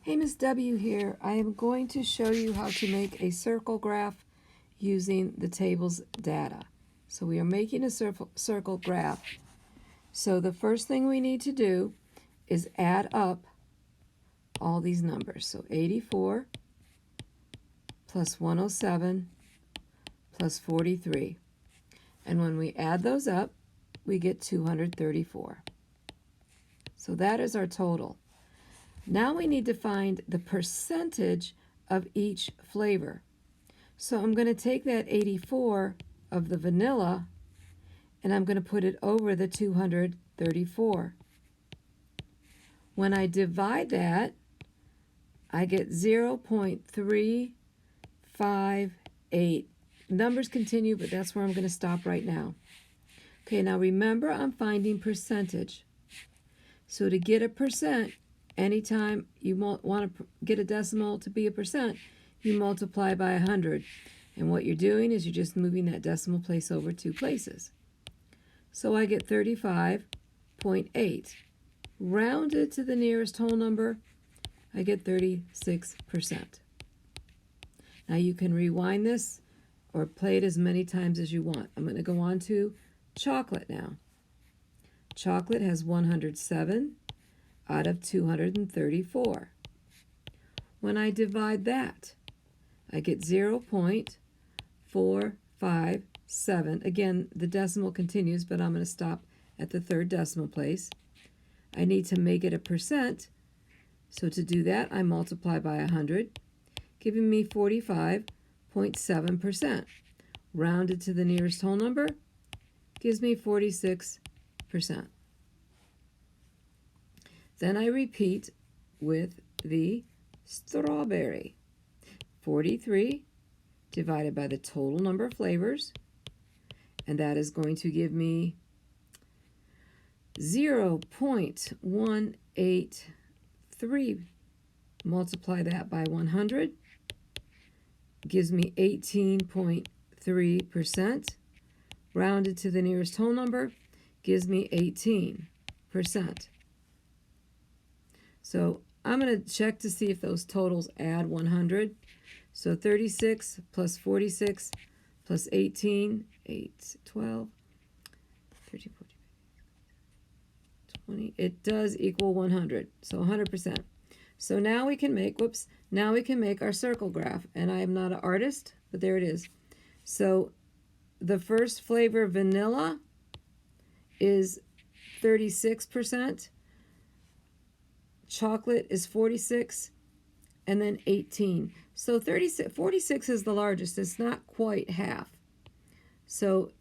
Hey, Miss W here. I am going to show you how to make a circle graph using the table's data. So we are making a circle graph. So the first thing we need to do is add up all these numbers. So 84 plus 107 plus 43. And when we add those up, we get 234. So that is our total. Now we need to find the percentage of each flavor. So I'm going to take that 84 of the vanilla and I'm going to put it over the 234. When I divide that, I get 0.358. Numbers continue, but that's where I'm going to stop right now. Okay, now remember I'm finding percentage. So to get a percent, anytime you want to get a decimal to be a percent, you multiply by 100. And what you're doing is you're just moving that decimal place over 2 places. So I get 35.8. Rounded to the nearest whole number, I get 36%. Now you can rewind this or play it as many times as you want. I'm going to go on to chocolate now. Chocolate has 107 out of 234. When I divide that, I get 0.457. Again, the decimal continues, but I'm going to stop at the third decimal place. I need to make it a percent, so to do that, I multiply by 100, giving me 45.7%. Rounded to the nearest whole number gives me 46%. Then I repeat with the strawberry. 43 divided by the total number of flavors, and that is going to give me 0.183. Multiply that by 100, gives me 18.3%. Rounded to the nearest whole number gives me 18%. So I'm going to check to see if those totals add 100. So 36 plus 46 plus 18, 8, 12, 13, 14, 20. It does equal 100, so 100%. So now we can make, now we can make our circle graph. And I am not an artist, but there it is. So the first flavor, vanilla, is 36%. Chocolate is 46, and then 18. So 46 is the largest. It's not quite half. So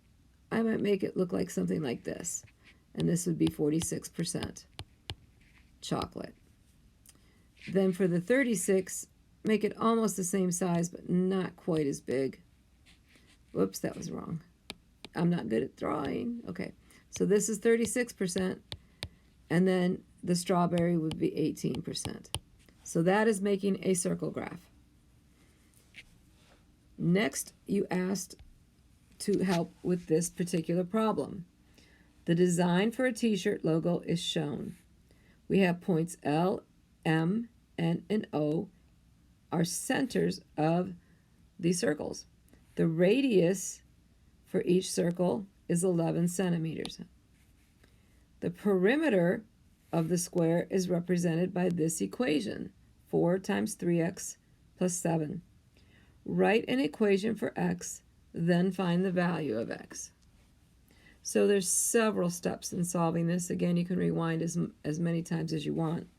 I might make it look like something like this. And this would be 46% chocolate. Then for the 36, make it almost the same size, but not quite as big. Whoops, that was wrong. I'm not good at drawing. Okay, so this is 36%, and then the strawberry would be 18%. So that is making a circle graph. Next, you asked to help with this particular problem. The design for a t-shirt logo is shown. We have points L, M, N, and O are centers of the circles. The radius for each circle is 11 centimeters. The perimeter of the square is represented by this equation, 4 times 3x plus 7. Write an equation for x, then find the value of x. So there's several steps in solving this. Again, you can rewind as many times as you want.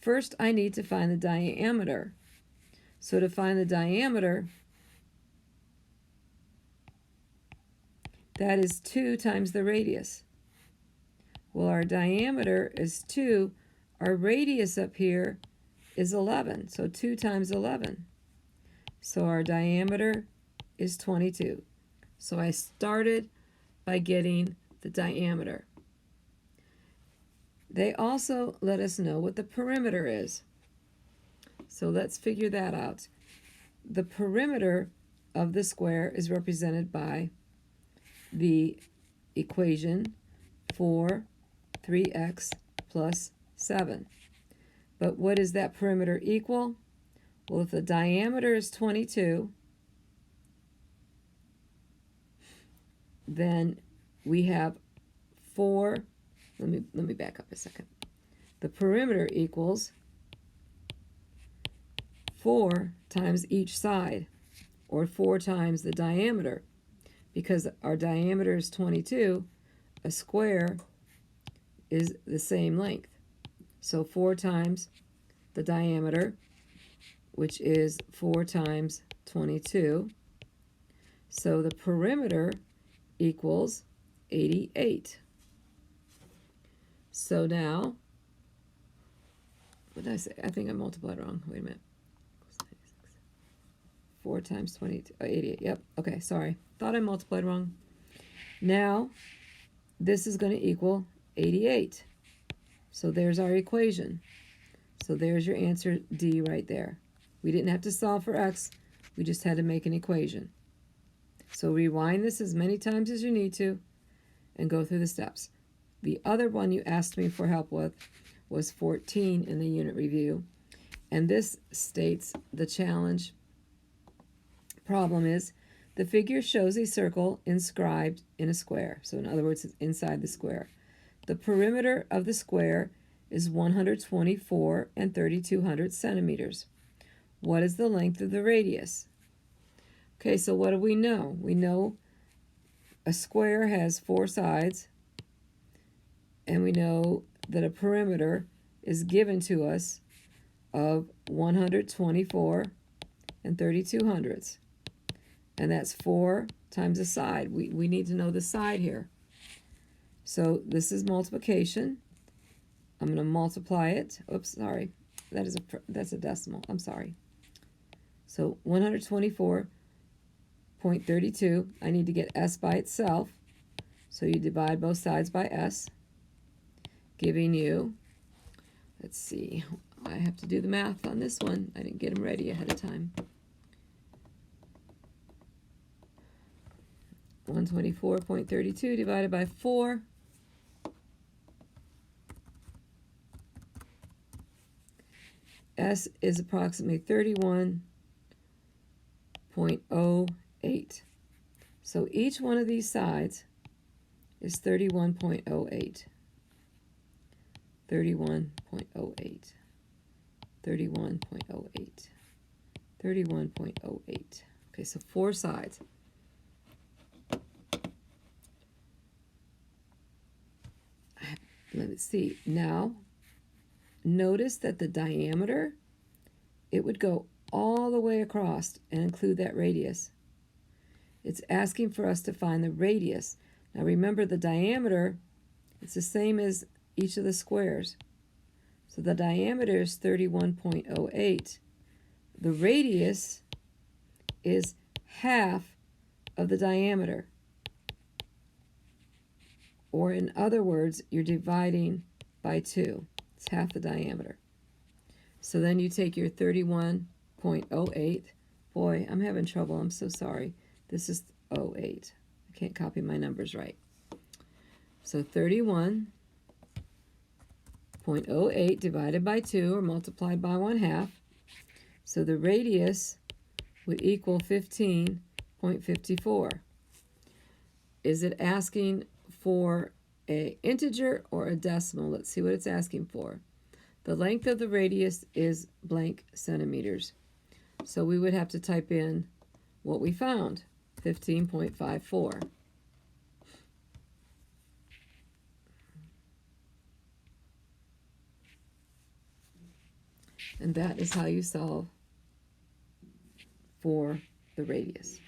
First, I need to find the diameter. So to find the diameter, that is 2 times the radius. Well, our diameter is 2. Our radius up here is 11. So 2 times 11. So our diameter is 22. So I started by getting the diameter. They also let us know what the perimeter is. So let's figure that out. The perimeter of the square is represented by the equation 4 3x plus 7. But what is that perimeter equal? Well, if the diameter is 22, then we have 4, let me back up a second. The perimeter equals 4 times each side, or 4 times the diameter. Because our diameter is 22, a square is the same length. So 4 times the diameter, which is 4 times 22. So the perimeter equals 88. So now, what did I say? I think I multiplied wrong. Wait a minute. 4 times 22, 88. Yep. Okay, sorry. Thought I multiplied wrong. Now, this is going to equal 88. So there's our equation. So there's your answer, D, right there. We didn't have to solve for x. We just had to make an equation. So rewind this as many times as you need to and go through the steps. The other one you asked me for help with was 14 in the unit review. And this states the challenge problem is the figure shows a circle inscribed in a square. So in other words, it's inside the square. The perimeter of the square is 124 and 3200 centimeters. What is the length of the radius? Okay, so what do we know? We know a square has 4 sides, and we know that a perimeter is given to us of 124 and 32 hundredths. And that's 4 times the side. We need to know the side here. So this is multiplication. I'm going to multiply it. Oops, sorry. That's a decimal. I'm sorry. So 124.32. I need to get s by itself. So you divide both sides by s, giving you, let's see, I have to do the math on this one. I didn't get them ready ahead of time. 124.32 divided by 4. S is approximately 31.08. So each one of these sides is 31.08. 31.08. 31.08. 31.08. Okay, so 4 sides. Let's see. Now, notice that the diameter, it would go all the way across and include that radius. It's asking for us to find the radius. Now remember, the diameter, it's the same as each of the squares. So the diameter is 31.08. The radius is half of the diameter. Or in other words, you're dividing by 2. It's half the diameter. So then you take your 31.08. Boy, I'm having trouble. I'm so sorry. This is 08. I can't copy my numbers right. So 31.08 divided by 2, or multiplied by 1/2. So the radius would equal 15.54. Is it asking for an integer or a decimal? Let's see what it's asking for. The length of the radius is blank centimeters. So we would have to type in what we found, 15.54. And that is how you solve for the radius.